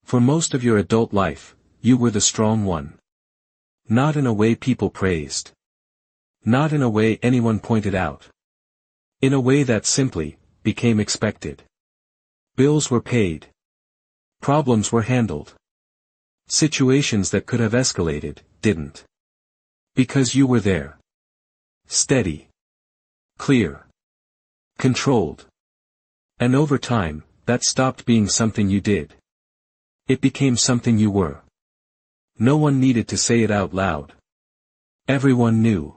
For most of your adult life, you were the strong one. Not in a way people praised. Not in a way anyone pointed out. In a way that simply became expected. Bills were paid. Problems were handled. Situations that could have escalated, didn't. Because you were there. Steady. Clear. Controlled. And over time, that stopped being something you did. It became something you were. No one needed to say it out loud. Everyone knew.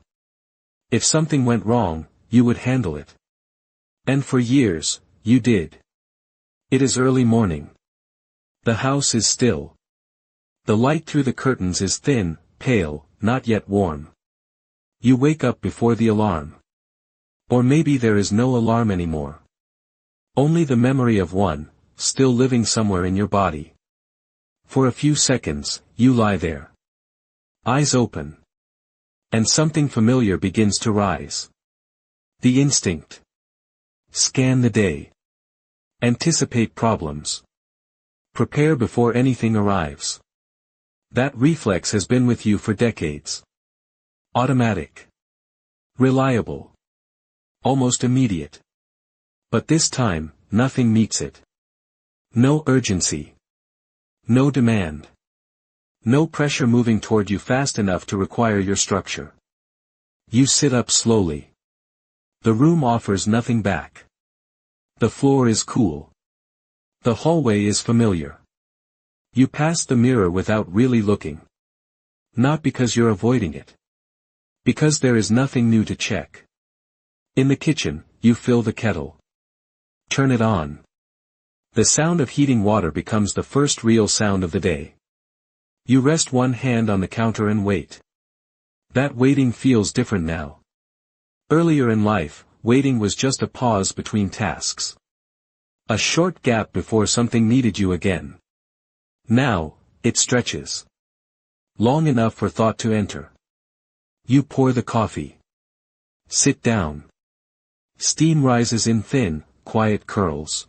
If something went wrong, you would handle it. And for years, you did. It is early morning. The house is still. The light through the curtains is thin, pale, not yet warm. You wake up before the alarm. Or maybe there is no alarm anymore. Only the memory of one, still living somewhere in your body. For a few seconds, you lie there. Eyes open. And something familiar begins to rise. The instinct. Scan the day. Anticipate problems. Prepare before anything arrives. That reflex has been with you for decades. Automatic. Reliable. Almost immediate. But this time, nothing meets it. No urgency. No demand. No pressure moving toward you fast enough to require your structure. You sit up slowly. The room offers nothing back. The floor is cool. The hallway is familiar. You pass the mirror without really looking. Not because you're avoiding it. Because there is nothing new to check. In the kitchen, you fill the kettle. Turn it on. The sound of heating water becomes the first real sound of the day. You rest one hand on the counter and wait. That waiting feels different now. Earlier in life, waiting was just a pause between tasks. A short gap before something needed you again. Now, it stretches. Long enough for thought to enter. You pour the coffee. Sit down. Steam rises in thin, quiet curls.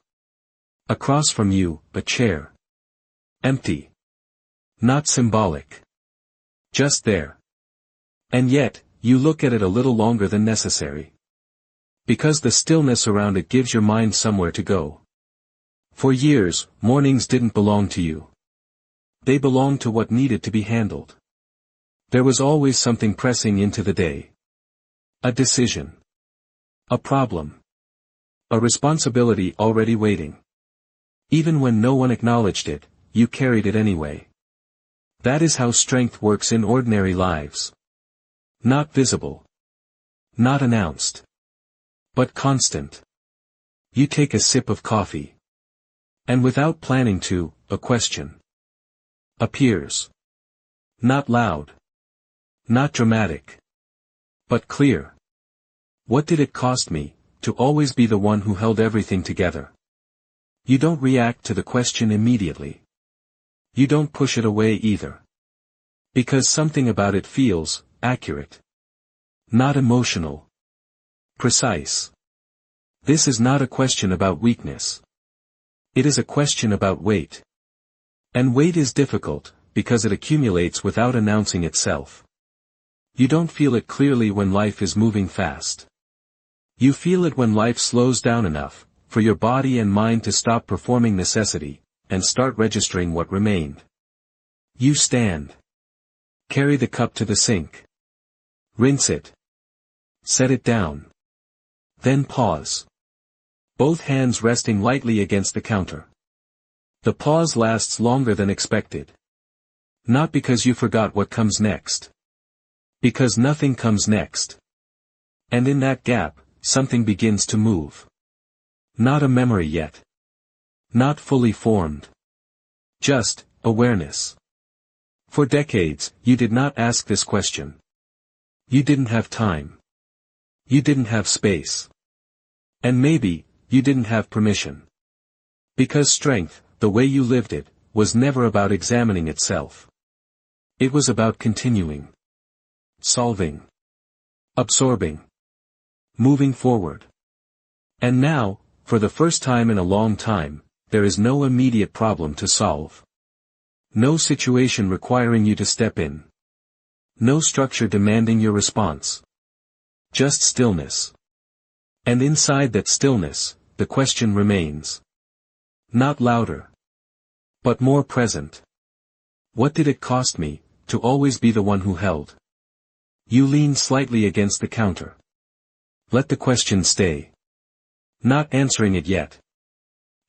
Across from you, a chair. Empty. Not symbolic. Just there. And yet, you look at it a little longer than necessary. Because the stillness around it gives your mind somewhere to go. For years, mornings didn't belong to you. They belonged to what needed to be handled. There was always something pressing into the day. A decision. A problem. A responsibility already waiting. Even when no one acknowledged it, you carried it anyway. That is how strength works in ordinary lives. Not visible. Not announced. But constant. You take a sip of coffee. And without planning to, a question appears. Not loud. Not dramatic. But clear. What did it cost me, to always be the one who held everything together? You don't react to the question immediately. You don't push it away either. Because something about it feels accurate. Not emotional. Precise. This is not a question about weakness. It is a question about weight. And weight is difficult, because it accumulates without announcing itself. You don't feel it clearly when life is moving fast. You feel it when life slows down enough, for your body and mind to stop performing necessity, and start registering what remained. You stand. Carry the cup to the sink. Rinse it. Set it down. Then pause. Both hands resting lightly against the counter. The pause lasts longer than expected. Not because you forgot what comes next. Because nothing comes next. And in that gap, something begins to move. Not a memory yet. Not fully formed. Just awareness. For decades, you did not ask this question. You didn't have time. You didn't have space. And maybe, you didn't have permission. Because strength, the way you lived it, was never about examining itself. It was about continuing. Solving. Absorbing. Moving forward. And now, for the first time in a long time, there is no immediate problem to solve. No situation requiring you to step in. No structure demanding your response. Just stillness. And inside that stillness, the question remains. Not louder. But more present. What did it cost me, to always be the one who held? You lean slightly against the counter. Let the question stay. Not answering it yet.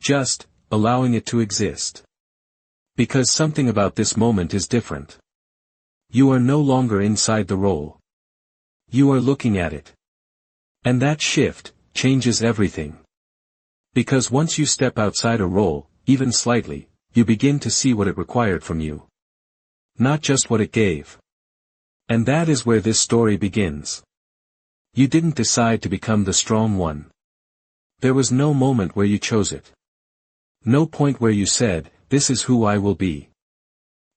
Just, allowing it to exist. Because something about this moment is different. You are no longer inside the role. You are looking at it. And that shift changes everything. Because once you step outside a role, even slightly, you begin to see what it required from you. Not just what it gave. And that is where this story begins. You didn't decide to become the strong one. There was no moment where you chose it. No point where you said, "This is who I will be."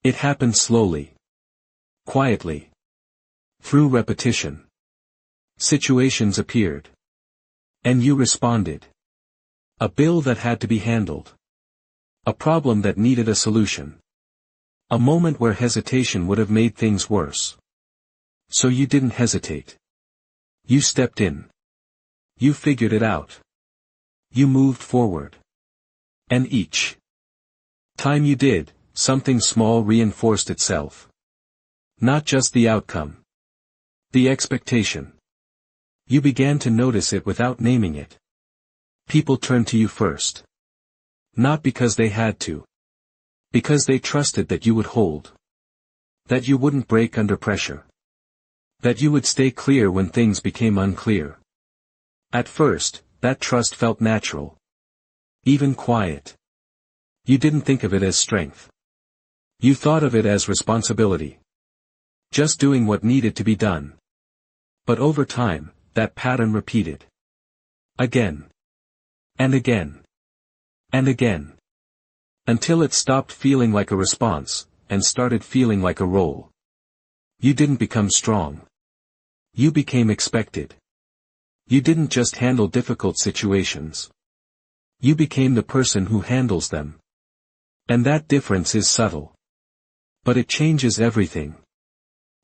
It happened slowly. Quietly. Through repetition. Situations appeared. And you responded. A bill that had to be handled. A problem that needed a solution. A moment where hesitation would have made things worse. So you didn't hesitate. You stepped in. You figured it out. You moved forward. And each time you did, something small reinforced itself. Not just the outcome. The expectation. You began to notice it without naming it. People turned to you first. Not because they had to. Because they trusted that you would hold. That you wouldn't break under pressure. That you would stay clear when things became unclear. At first, that trust felt natural. Even quiet. You didn't think of it as strength. You thought of it as responsibility. Just doing what needed to be done. But over time, that pattern repeated. Again. And again. And again. Until it stopped feeling like a response, and started feeling like a role. You didn't become strong. You became expected. You didn't just handle difficult situations. You became the person who handles them. And that difference is subtle. But it changes everything.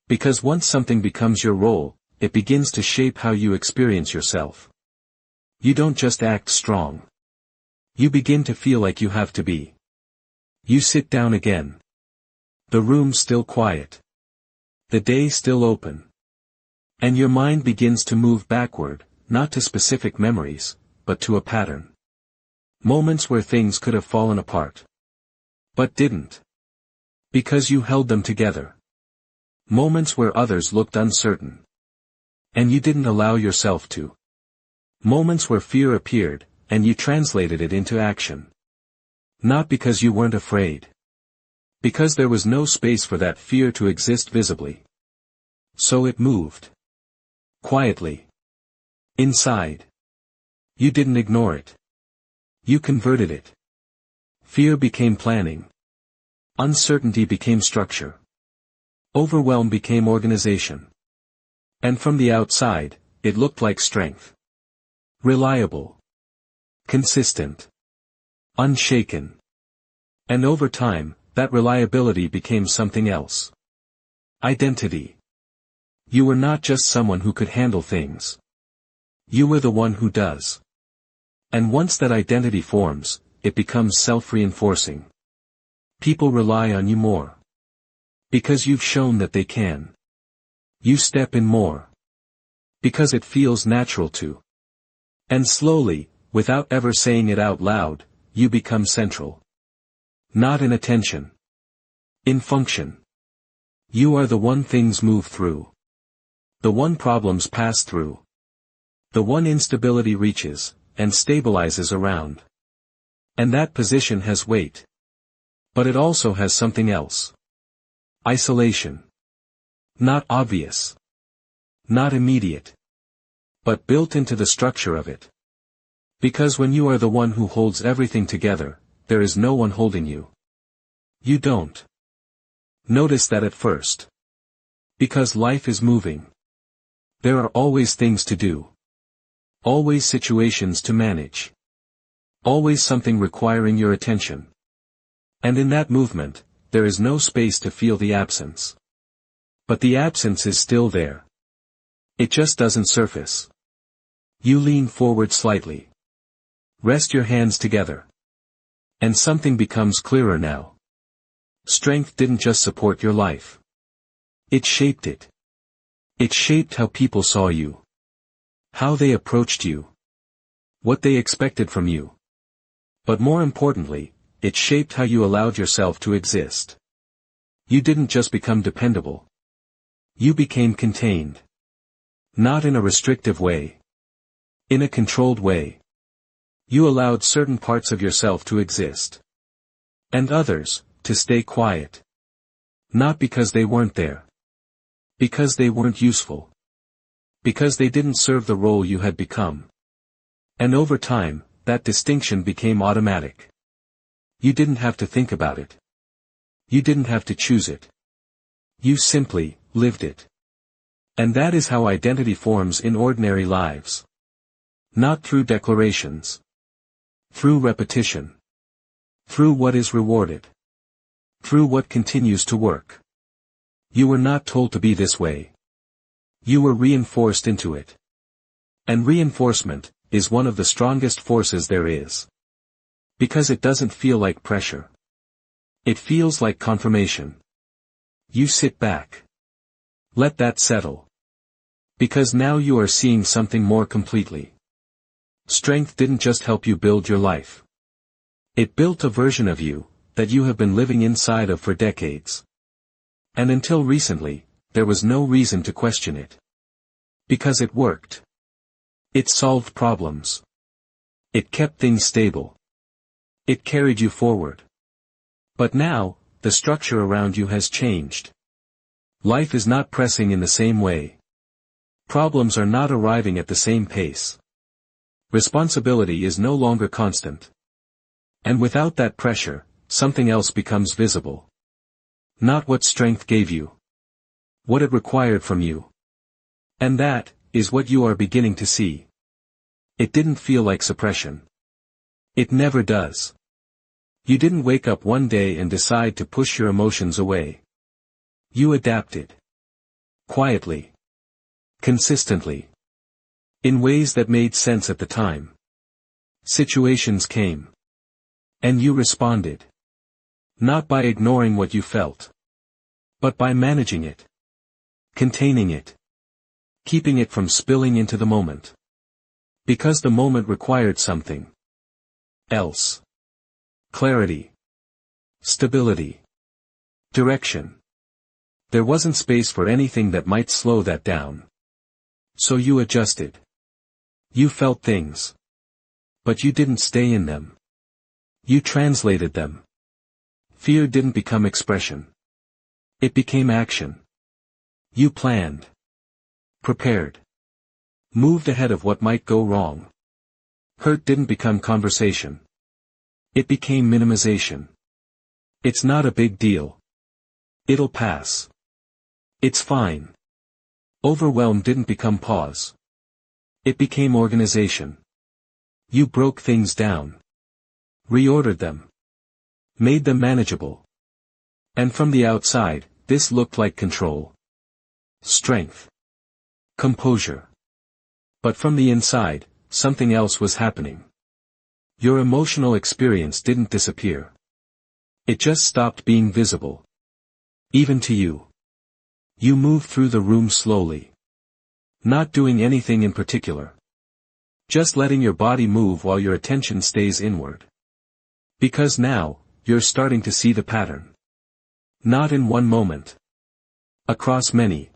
Because once something becomes your role, it begins to shape how you experience yourself. You don't just act strong. You begin to feel like you have to be. You sit down again. The room still quiet. The day still open. And your mind begins to move backward, not to specific memories, but to a pattern. Moments where things could have fallen apart. But didn't. Because you held them together. Moments where others looked uncertain. And you didn't allow yourself to. Moments where fear appeared, and you translated it into action. Not because you weren't afraid. Because there was no space for that fear to exist visibly. So it moved. Quietly. Inside. You didn't ignore it. You converted it. Fear became planning. Uncertainty became structure. Overwhelm became organization. And from the outside, it looked like strength. Reliable. Consistent. Unshaken. And over time, that reliability became something else. Identity. You were not just someone who could handle things. You were the one who does. And once that identity forms, it becomes self-reinforcing. People rely on you more. Because you've shown that they can. You step in more. Because it feels natural to. And slowly, without ever saying it out loud, you become central. Not in attention. In function. You are the one things move through. The one problems pass through. The one instability reaches, and stabilizes around. And that position has weight. But it also has something else. Isolation. Not obvious. Not immediate. But built into the structure of it. Because when you are the one who holds everything together, there is no one holding you. You don't notice that at first. Because life is moving. There are always things to do. Always situations to manage. Always something requiring your attention. And in that movement, there is no space to feel the absence. But the absence is still there. It just doesn't surface. You lean forward slightly. Rest your hands together. And something becomes clearer now. Strength didn't just support your life. It shaped it. It shaped how people saw you. How they approached you. What they expected from you. But more importantly, it shaped how you allowed yourself to exist. You didn't just become dependable. You became contained. Not in a restrictive way. In a controlled way. You allowed certain parts of yourself to exist. And others, to stay quiet. Not because they weren't there. Because they weren't useful. Because they didn't serve the role you had become. And over time, that distinction became automatic. You didn't have to think about it. You didn't have to choose it. You simply lived it. And that is how identity forms in ordinary lives. Not through declarations. Through repetition. Through what is rewarded. Through what continues to work. You were not told to be this way. You were reinforced into it. And reinforcement is one of the strongest forces there is. Because it doesn't feel like pressure. It feels like confirmation. You sit back. Let that settle. Because now you are seeing something more completely. Strength didn't just help you build your life. It built a version of you that you have been living inside of for decades. And until recently, there was no reason to question it. Because it worked. It solved problems. It kept things stable. It carried you forward. But now, the structure around you has changed. Life is not pressing in the same way. Problems are not arriving at the same pace. Responsibility is no longer constant. And without that pressure, something else becomes visible. Not what strength gave you. What it required from you. And that is what you are beginning to see. It didn't feel like suppression. It never does. You didn't wake up one day and decide to push your emotions away. You adapted. Quietly. Consistently. In ways that made sense at the time. Situations came. And you responded. Not by ignoring what you felt. But by managing it. Containing it. Keeping it from spilling into the moment. Because the moment required something else. Clarity. Stability. Direction. There wasn't space for anything that might slow that down. So you adjusted. You felt things. But you didn't stay in them. You translated them. Fear didn't become expression. It became action. You planned. Prepared. Moved ahead of what might go wrong. Hurt didn't become conversation. It became minimization. It's not a big deal. It'll pass. It's fine. Overwhelm didn't become pause. It became organization. You broke things down. Reordered them. Made them manageable. And from the outside, this looked like control. Strength. Composure. But from the inside, something else was happening. Your emotional experience didn't disappear. It just stopped being visible. Even to you. You moved through the room slowly. Not doing anything in particular. Just letting your body move while your attention stays inward. Because now, you're starting to see the pattern. Not in one moment. Across many.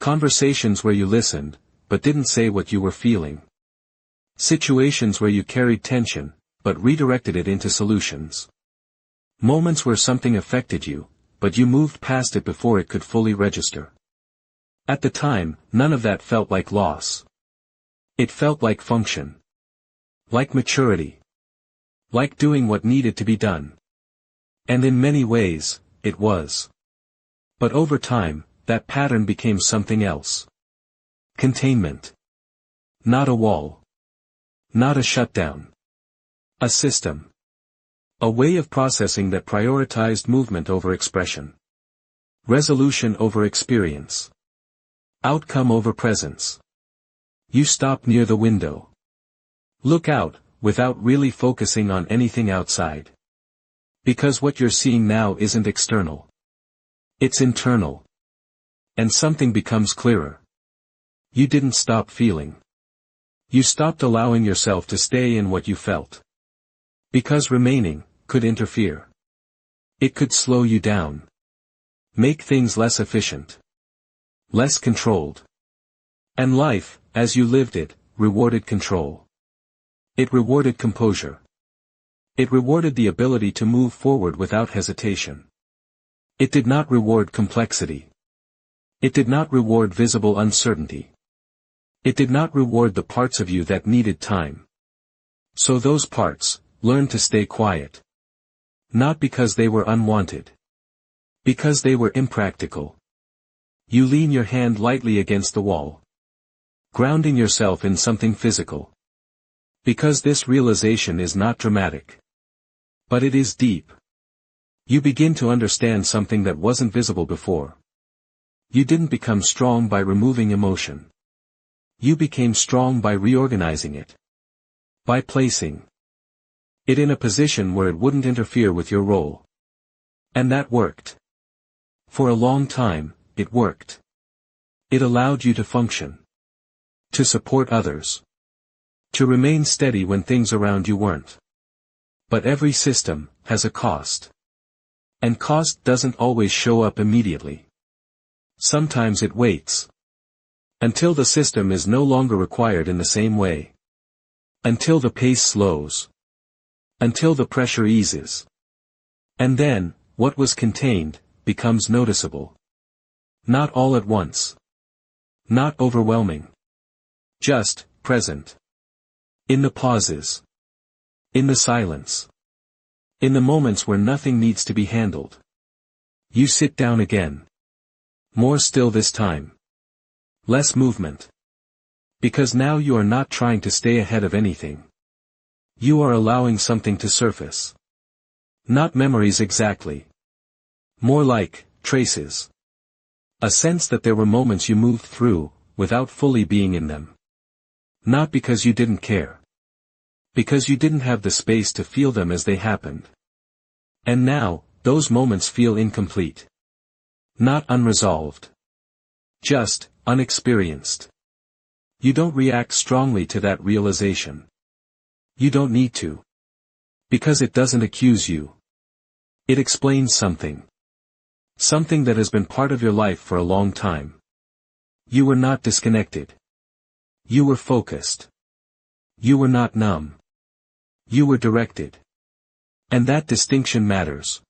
Conversations where you listened, but didn't say what you were feeling. Situations where you carried tension, but redirected it into solutions. Moments where something affected you, but you moved past it before it could fully register. At the time, none of that felt like loss. It felt like function. Like maturity. Like doing what needed to be done. And in many ways, it was. But over time, that pattern became something else. Containment. Not a wall. Not a shutdown. A system. A way of processing that prioritized movement over expression. Resolution over experience. Outcome over presence. You stop near the window. Look out, without really focusing on anything outside. Because what you're seeing now isn't external. It's internal. And something becomes clearer. You didn't stop feeling. You stopped allowing yourself to stay in what you felt. Because remaining could interfere. It could slow you down. Make things less efficient. Less controlled. And life, as you lived it, rewarded control. It rewarded composure. It rewarded the ability to move forward without hesitation. It did not reward complexity. It did not reward visible uncertainty. It did not reward the parts of you that needed time. So those parts learned to stay quiet. Not because they were unwanted. Because they were impractical. You lean your hand lightly against the wall. Grounding yourself in something physical. Because this realization is not dramatic. But it is deep. You begin to understand something that wasn't visible before. You didn't become strong by removing emotion. You became strong by reorganizing it. By placing it in a position where it wouldn't interfere with your role. And that worked. For a long time, it worked. It allowed you to function. To support others. To remain steady when things around you weren't. But every system has a cost. And cost doesn't always show up immediately. Sometimes it waits. Until the system is no longer required in the same way. Until the pace slows. Until the pressure eases. And then, what was contained, becomes noticeable. Not all at once. Not overwhelming. Just, present. In the pauses. In the silence. In the moments where nothing needs to be handled. You sit down again. More still this time. Less movement. Because now you are not trying to stay ahead of anything. You are allowing something to surface. Not memories exactly. More like traces. A sense that there were moments you moved through, without fully being in them. Not because you didn't care. Because you didn't have the space to feel them as they happened. And now, those moments feel incomplete. Not unresolved. Just, unexperienced. You don't react strongly to that realization. You don't need to. Because it doesn't accuse you. It explains something. Something that has been part of your life for a long time. You were not disconnected. You were focused. You were not numb. You were directed. And that distinction matters.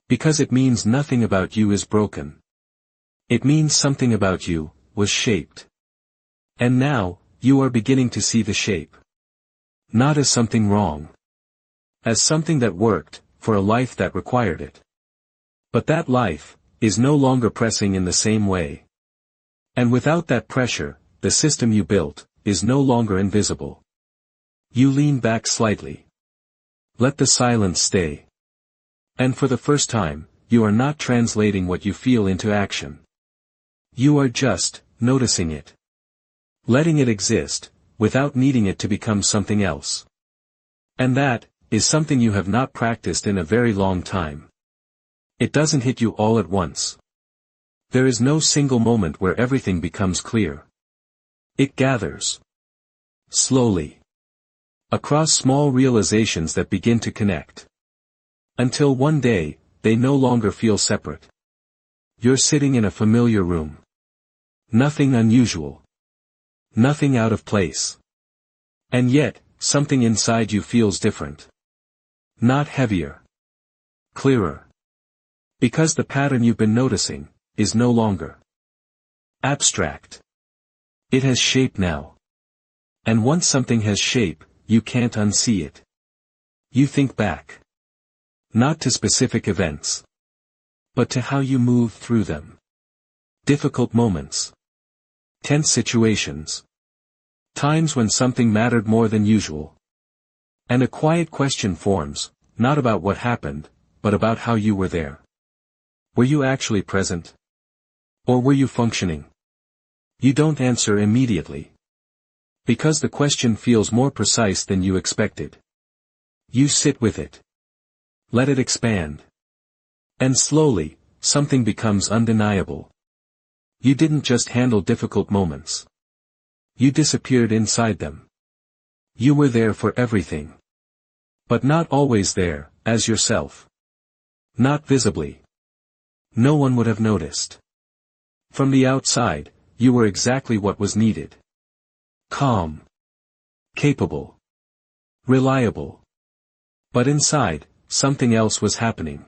Because it means nothing about you is broken. It means something about you was shaped. And now, you are beginning to see the shape. Not as something wrong. As something that worked, for a life that required it. But that life is no longer pressing in the same way. And without that pressure, the system you built is no longer invisible. You lean back slightly. Let the silence stay. And for the first time, you are not translating what you feel into action. You are just noticing it. Letting it exist, without needing it to become something else. And that is something you have not practiced in a very long time. It doesn't hit you all at once. There is no single moment where everything becomes clear. It gathers. Slowly. Across small realizations that begin to connect. Until one day, they no longer feel separate. You're sitting in a familiar room. Nothing unusual. Nothing out of place. And yet, something inside you feels different. Not heavier. Clearer. Because the pattern you've been noticing is no longer abstract. It has shape now. And once something has shape, you can't unsee it. You think back. Not to specific events. But to how you move through them. Difficult moments. Tense situations. Times when something mattered more than usual. And a quiet question forms, not about what happened, but about how you were there. Were you actually present? Or were you functioning? You don't answer immediately. Because the question feels more precise than you expected. You sit with it. Let it expand. And slowly, something becomes undeniable. You didn't just handle difficult moments. You disappeared inside them. You were there for everything. But not always there, as yourself. Not visibly. No one would have noticed. From the outside, you were exactly what was needed. Calm. Capable. Reliable. But inside, something else was happening.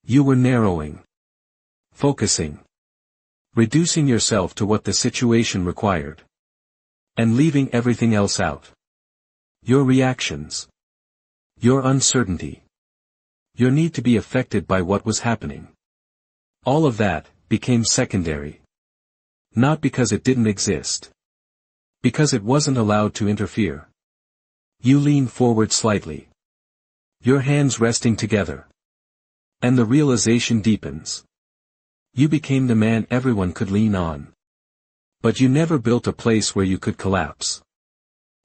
You were narrowing. Focusing. Reducing yourself to what the situation required. And leaving everything else out. Your reactions. Your uncertainty. Your need to be affected by what was happening. All of that became secondary. Not because it didn't exist. Because it wasn't allowed to interfere. You lean forward slightly. Your hands resting together. And the realization deepens. You became the man everyone could lean on. But you never built a place where you could collapse.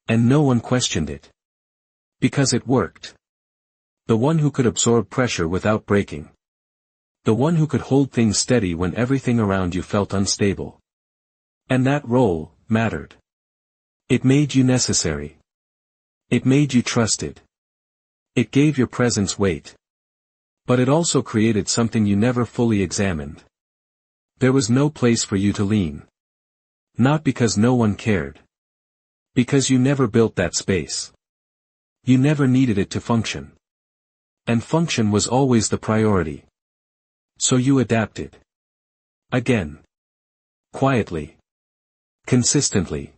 And no one questioned it. Because it worked. The one who could absorb pressure without breaking. The one who could hold things steady when everything around you felt unstable. And that role mattered. It made you necessary. It made you trusted. It gave your presence weight. But it also created something you never fully examined. There was no place for you to lean. Not because no one cared. Because you never built that space. You never needed it to function. And function was always the priority. So you adapted. Again. Quietly. Consistently.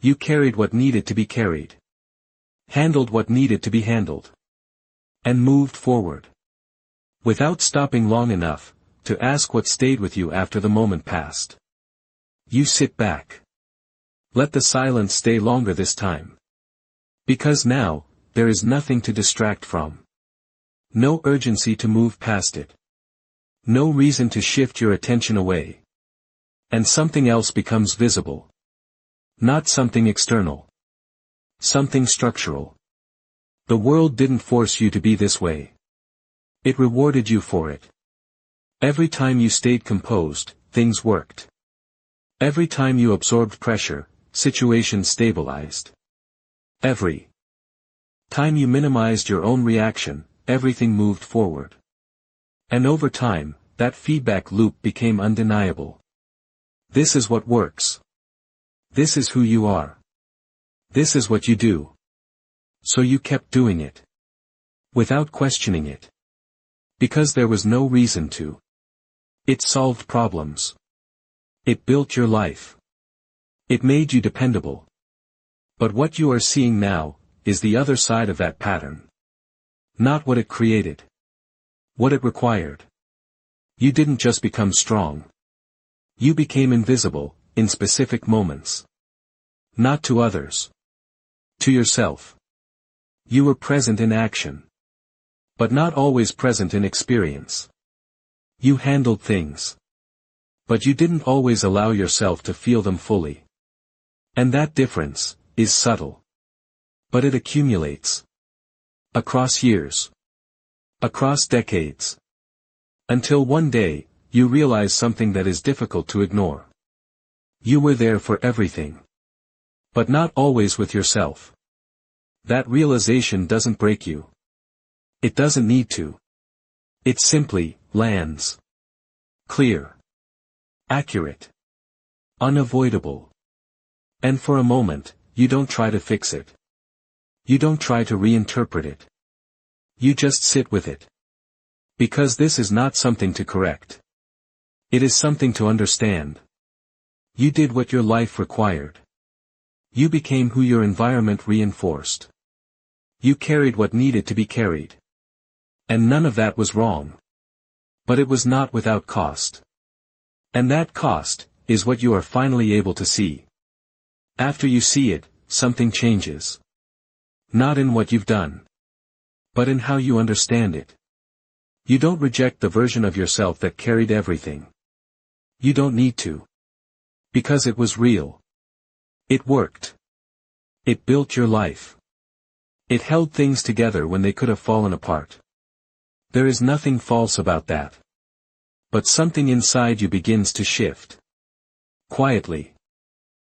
You carried what needed to be carried. Handled what needed to be handled. And moved forward. Without stopping long enough to ask what stayed with you after the moment passed. You sit back. Let the silence stay longer this time. Because now, there is nothing to distract from. No urgency to move past it. No reason to shift your attention away. And something else becomes visible. Not something external. Something structural. The world didn't force you to be this way. It rewarded you for it. Every time you stayed composed, things worked. Every time you absorbed pressure, situations stabilized. Every time you minimized your own reaction, everything moved forward. And over time, that feedback loop became undeniable. This is what works. This is who you are. This is what you do. So you kept doing it. Without questioning it. Because there was no reason to. It solved problems. It built your life. It made you dependable. But what you are seeing now, is the other side of that pattern. Not what it created. What it required. You didn't just become strong. You became invisible, in specific moments. Not to others. To yourself. You were present in action. But not always present in experience. You handled things. But you didn't always allow yourself to feel them fully. And that difference is subtle. But it accumulates. Across years. Across decades. Until one day, you realize something that is difficult to ignore. You were there for everything. But not always with yourself. That realization doesn't break you. It doesn't need to. It simply lands. Clear. Accurate. Unavoidable. And for a moment, you don't try to fix it. You don't try to reinterpret it. You just sit with it. Because this is not something to correct. It is something to understand. You did what your life required. You became who your environment reinforced. You carried what needed to be carried. And none of that was wrong. But it was not without cost. And that cost, is what you are finally able to see. After you see it, something changes. Not in what you've done. but in how you understand it. You don't reject the version of yourself that carried everything. You don't need to. Because it was real. It worked. It built your life. It held things together when they could have fallen apart. There is nothing false about that. But something inside you begins to shift. Quietly.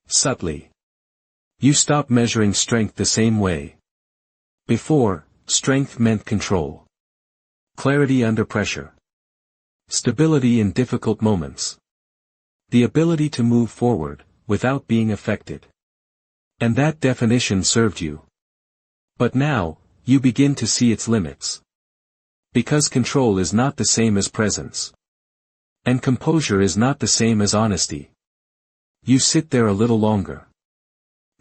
Subtly. You stop measuring strength the same way. Before, strength meant control. Clarity under pressure. Stability in difficult moments. The ability to move forward, without being affected. And that definition served you. But now, you begin to see its limits. Because control is not the same as presence. And composure is not the same as honesty. You sit there a little longer.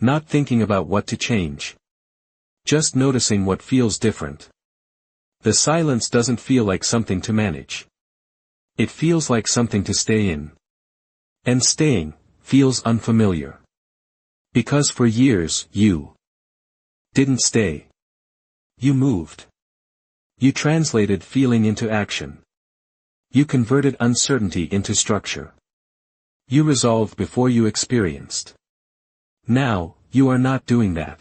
Not thinking about what to change. Just noticing what feels different. The silence doesn't feel like something to manage. It feels like something to stay in. And staying feels unfamiliar. Because for years, you didn't stay. You moved. You translated feeling into action. You converted uncertainty into structure. You resolved before you experienced. Now, you are not doing that.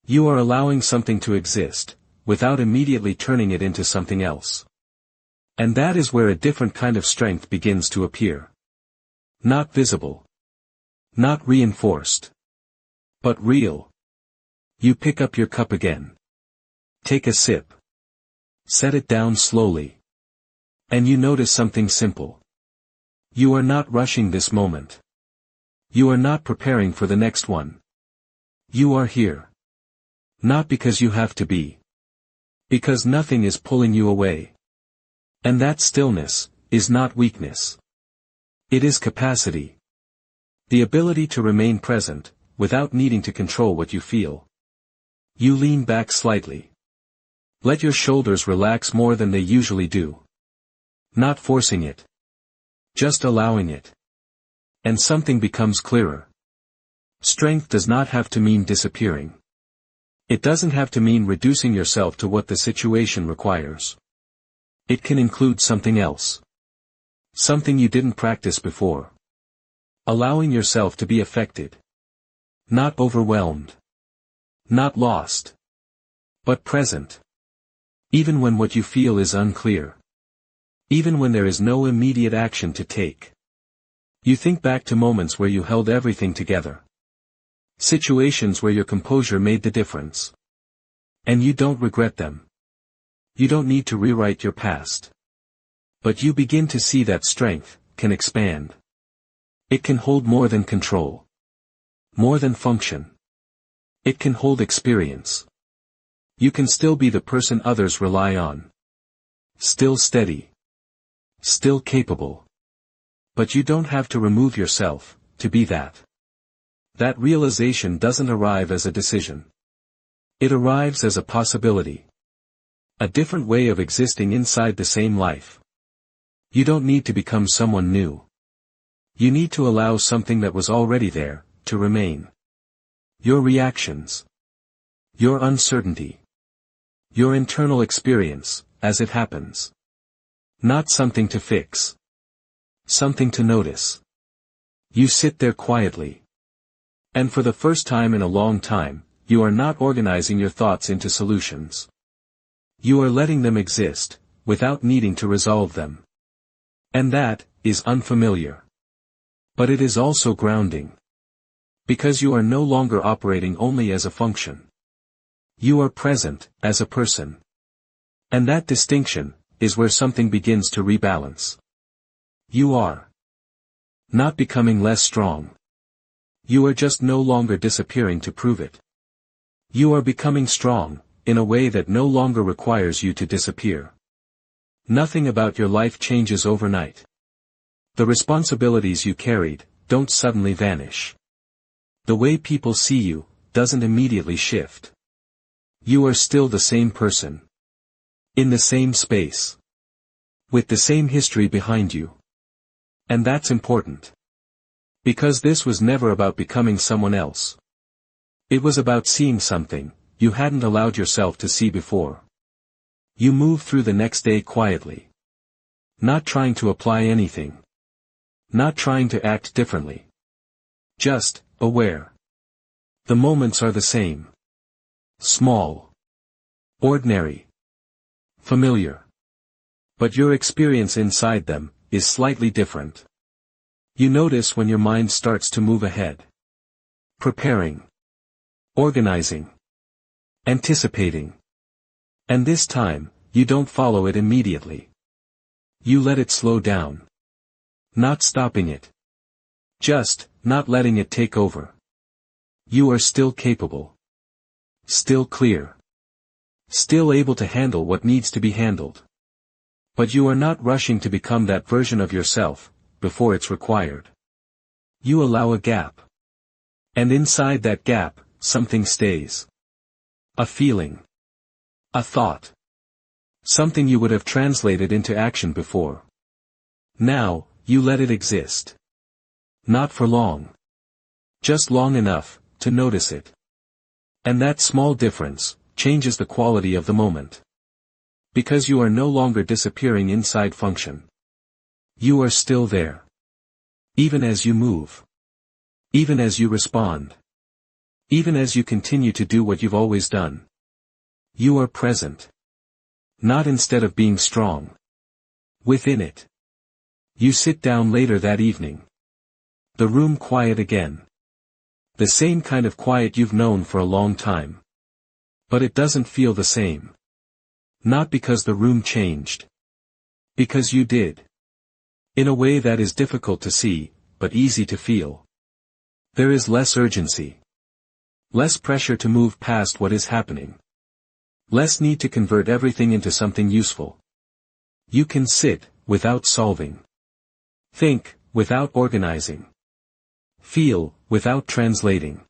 You are allowing something to exist, without immediately turning it into something else. And that is where a different kind of strength begins to appear. Not visible. Not reinforced. But real. You pick up your cup again. Take a sip. Set it down slowly. And you notice something simple. You are not rushing this moment. You are not preparing for the next one. You are here. Not because you have to be. Because nothing is pulling you away. And that stillness is not weakness. It is capacity. The ability to remain present, without needing to control what you feel. You lean back slightly. Let your shoulders relax more than they usually do. Not forcing it. Just allowing it. And something becomes clearer. Strength does not have to mean disappearing. It doesn't have to mean reducing yourself to what the situation requires. It can include something else. Something you didn't practice before. Allowing yourself to be affected. Not overwhelmed. Not lost. But present. Even when what you feel is unclear. Even when there is no immediate action to take. You think back to moments where you held everything together. Situations where your composure made the difference. And you don't regret them. You don't need to rewrite your past. But you begin to see that strength can expand. It can hold more than control. More than function. It can hold experience. You can still be the person others rely on. Still steady. Still capable. But you don't have to remove yourself to be that. That realization doesn't arrive as a decision. It arrives as a possibility. A different way of existing inside the same life. You don't need to become someone new. You need to allow something that was already there to remain. Your reactions. Your uncertainty. Your internal experience, as it happens. Not something to fix. Something to notice. You sit there quietly. And for the first time in a long time, you are not organizing your thoughts into solutions. You are letting them exist, without needing to resolve them. And that is unfamiliar. But it is also grounding. Because you are no longer operating only as a function. You are present, as a person. And that distinction is where something begins to rebalance. You are not becoming less strong. You are just no longer disappearing to prove it. You are becoming strong, in a way that no longer requires you to disappear. Nothing about your life changes overnight. The responsibilities you carried don't suddenly vanish. The way people see you doesn't immediately shift. You are still the same person. In the same space. With the same history behind you. And that's important. Because this was never about becoming someone else. It was about seeing something you hadn't allowed yourself to see before. You move through the next day quietly. Not trying to apply anything. Not trying to act differently. Just, aware. The moments are the same. Small. Ordinary. Familiar. But your experience inside them is slightly different. You notice when your mind starts to move ahead. Preparing. Organizing. Anticipating. And this time, you don't follow it immediately. You let it slow down. Not stopping it. Just, not letting it take over. You are still capable. Still clear. Still able to handle what needs to be handled. But you are not rushing to become that version of yourself, before it's required. You allow a gap. And inside that gap, something stays. A feeling. A thought. Something you would have translated into action before. Now, you let it exist. Not for long. Just long enough, to notice it. And that small difference, changes the quality of the moment. Because you are no longer disappearing inside function. You are still there. Even as you move. Even as you respond. Even as you continue to do what you've always done. You are present. Not instead of being strong. Within it. You sit down later that evening. The room quiet again. The same kind of quiet you've known for a long time. But it doesn't feel the same. Not because the room changed. Because you did. In a way that is difficult to see, but easy to feel. There is less urgency. Less pressure to move past what is happening. Less need to convert everything into something useful. You can sit, without solving. Think, without organizing. Feel, without translating.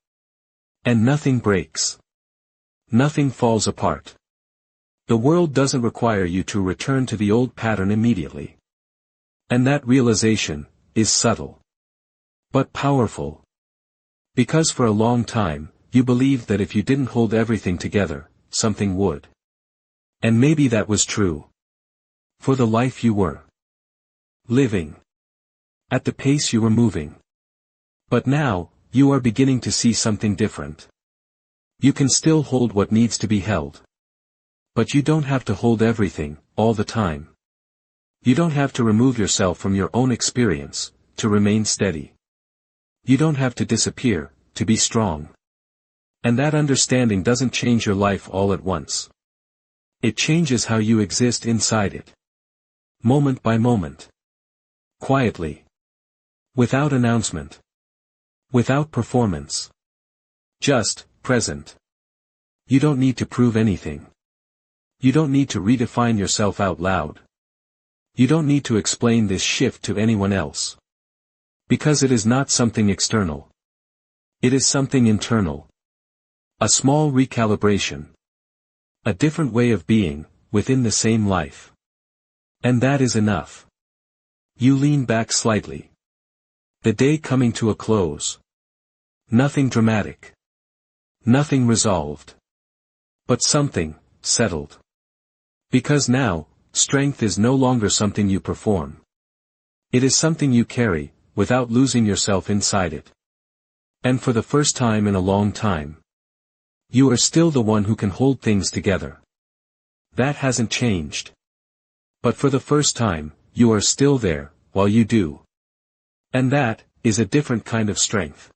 And nothing breaks. Nothing falls apart. The world doesn't require you to return to the old pattern immediately. And that realization, is subtle. But powerful. Because for a long time, you believed that if you didn't hold everything together, something would. And maybe that was true. For the life you were living. At the pace you were moving. But now, you are beginning to see something different. You can still hold what needs to be held. But you don't have to hold everything, all the time. You don't have to remove yourself from your own experience, to remain steady. You don't have to disappear, to be strong. And that understanding doesn't change your life all at once. It changes how you exist inside it. Moment by moment. Quietly. Without announcement. Without performance. Just, present. You don't need to prove anything. You don't need to redefine yourself out loud. You don't need to explain this shift to anyone else. Because it is not something external. It is something internal. A small recalibration. A different way of being, within the same life. And that is enough. You lean back slightly. The day coming to a close. Nothing dramatic. Nothing resolved. But something, settled. Because now, strength is no longer something you perform. It is something you carry, without losing yourself inside it. And for the first time in a long time. You are still the one who can hold things together. That hasn't changed. But for the first time, you are still there, while you do. And that, is a different kind of strength.